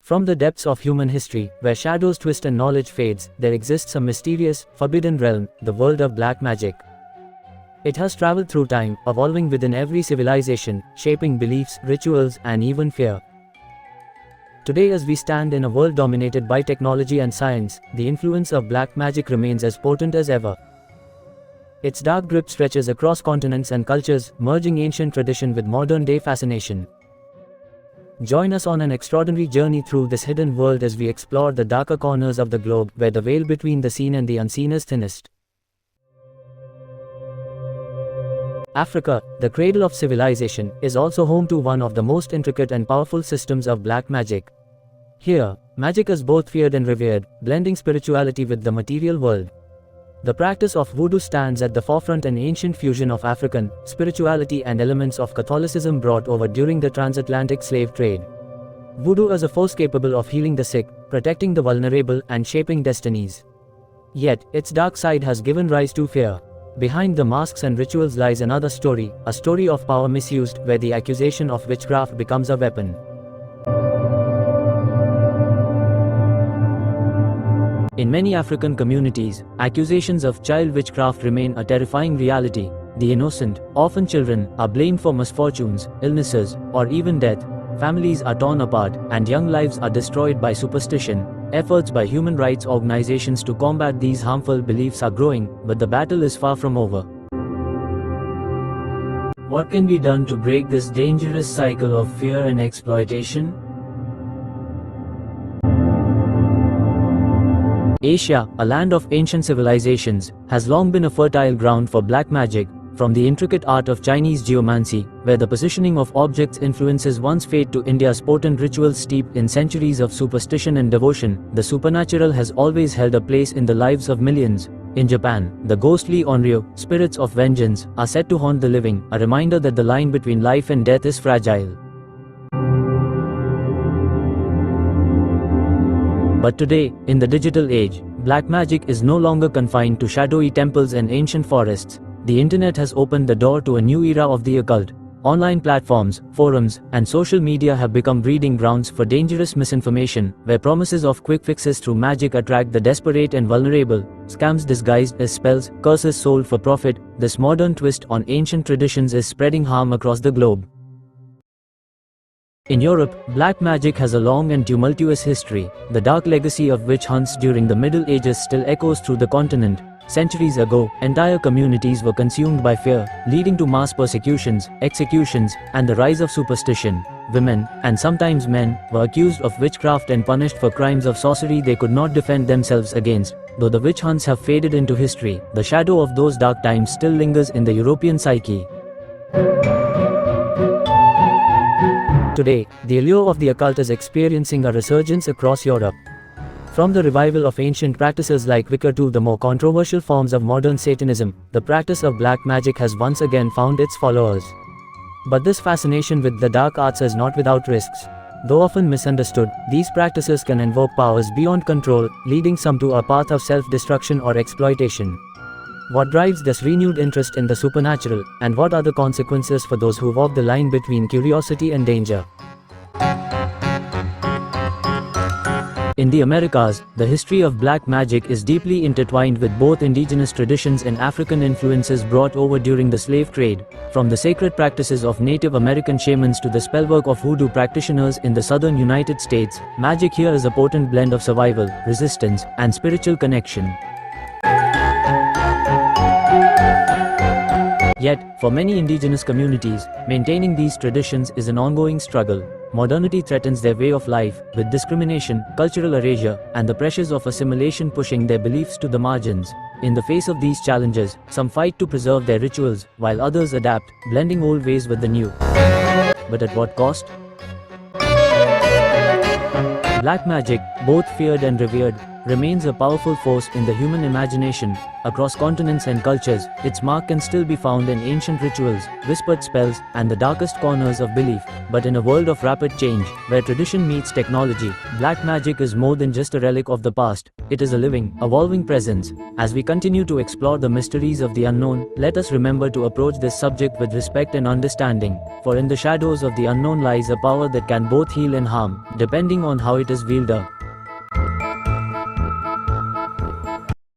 From the depths of human history, where shadows twist and knowledge fades, there exists a mysterious, forbidden realm, the world of black magic. It has traveled through time, evolving within every civilization, shaping beliefs, rituals, and even fear. Today, as we stand in a world dominated by technology and science, the influence of black magic remains as potent as ever. Its dark grip stretches across continents and cultures, merging ancient tradition with modern-day fascination. Join us on an extraordinary journey through this hidden world as we explore the darker corners of the globe, where the veil between the seen and the unseen is thinnest. Africa, the cradle of civilization, is also home to one of the most intricate and powerful systems of black magic. Here, magic is both feared and revered, blending spirituality with the material world. The practice of voodoo stands at the forefront, an ancient fusion of African spirituality and elements of Catholicism brought over during the transatlantic slave trade. Voodoo is a force capable of healing the sick, protecting the vulnerable, and shaping destinies. Yet, its dark side has given rise to fear. Behind the masks and rituals lies another story, a story of power misused, where the accusation of witchcraft becomes a weapon. In many African communities, accusations of child witchcraft remain a terrifying reality. The innocent, often children, are blamed for misfortunes, illnesses, or even death. Families are torn apart, and young lives are destroyed by superstition. Efforts by human rights organizations to combat these harmful beliefs are growing, but the battle is far from over. What can be done to break this dangerous cycle of fear and exploitation? Asia, a land of ancient civilizations, has long been a fertile ground for black magic, from the intricate art of Chinese geomancy, where the positioning of objects influences one's fate, to India's potent rituals steeped in centuries of superstition and devotion. The supernatural has always held a place in the lives of millions. In Japan, the ghostly onryo, spirits of vengeance, are said to haunt the living, a reminder that the line between life and death is fragile. But today, in the digital age, black magic is no longer confined to shadowy temples and ancient forests. The internet has opened the door to a new era of the occult. Online platforms, forums, and social media have become breeding grounds for dangerous misinformation, where promises of quick fixes through magic attract the desperate and vulnerable. Scams disguised as spells, curses sold for profit. This modern twist on ancient traditions is spreading harm across the globe. In Europe, black magic has a long and tumultuous history. The dark legacy of witch hunts during the Middle Ages still echoes through the continent. Centuries ago, entire communities were consumed by fear, leading to mass persecutions, executions, and the rise of superstition. Women, and sometimes men, were accused of witchcraft and punished for crimes of sorcery they could not defend themselves against. Though the witch hunts have faded into history, the shadow of those dark times still lingers in the European psyche. Today, the allure of the occult is experiencing a resurgence across Europe. From the revival of ancient practices like Wicca to the more controversial forms of modern Satanism, the practice of black magic has once again found its followers. But this fascination with the dark arts is not without risks. Though often misunderstood, these practices can invoke powers beyond control, leading some to a path of self-destruction or exploitation. What drives this renewed interest in the supernatural, and what are the consequences for those who walk the line between curiosity and danger? In the Americas, the history of black magic is deeply intertwined with both indigenous traditions and African influences brought over during the slave trade. From the sacred practices of Native American shamans to the spellwork of voodoo practitioners in the southern United States, magic here is a potent blend of survival, resistance, and spiritual connection. Yet, for many indigenous communities, maintaining these traditions is an ongoing struggle. Modernity threatens their way of life, with discrimination, cultural erasure, and the pressures of assimilation pushing their beliefs to the margins. In the face of these challenges, some fight to preserve their rituals, while others adapt, blending old ways with the new. But at what cost? Black magic, both feared and revered, remains a powerful force in the human imagination. Across continents and cultures, its mark can still be found in ancient rituals, whispered spells, and the darkest corners of belief. But in a world of rapid change, where tradition meets technology, black magic is more than just a relic of the past. It is a living, evolving presence. As we continue to explore the mysteries of the unknown, let us remember to approach this subject with respect and understanding, for in the shadows of the unknown lies a power that can both heal and harm, depending on how it is wielded.